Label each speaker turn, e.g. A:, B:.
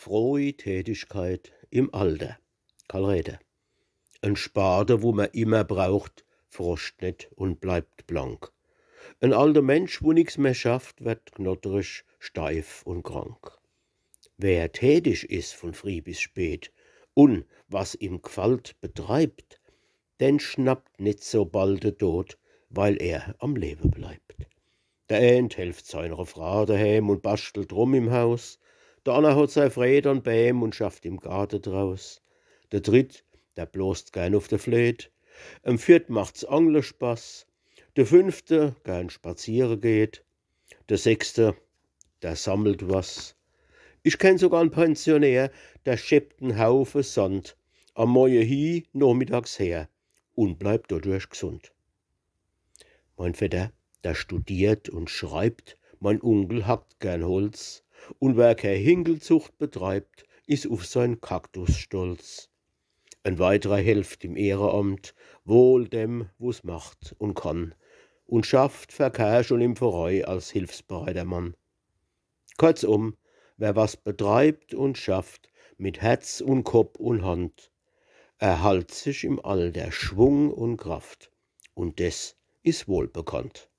A: Frohe Tätigkeit im Alter. Karl Räder. Ein Spade, wo man immer braucht, froscht nicht und bleibt blank. Ein alter Mensch, wo nix mehr schafft, wird knotterig, steif und krank. Wer tätig ist von früh bis spät und was ihm gefällt betreibt, den schnappt nicht so bald der Tod, weil er am Leben bleibt. Der Ent helft seiner Frau daheim und bastelt rum im Haus. Der Anna hat sei Fred an Bäm und schafft im Garten draus. Der Dritt, der bloßt gern auf der Fleet. Am Viert macht's Angeln Spaß. Der Fünfte gern spazieren geht. Der Sechste, der sammelt was. Ich kenn sogar einen Pensionär, der scheppt einen Haufen Sand am Morgen hin, nachmittags her und bleibt dadurch gesund. Mein Vetter, der studiert und schreibt, mein Onkel hackt gern Holz, und wer keine Hinkelzucht betreibt, ist auf sein Kaktus stolz. Ein weiterer helft im Ehrenamt, wohl dem, wo's macht und kann, und schafft Verkehr schon im Verein als hilfsbereiter Mann. Kurzum, wer was betreibt und schafft, mit Herz und Kopf und Hand, erhalt sich im Alter Schwung und Kraft, und des ist wohlbekannt.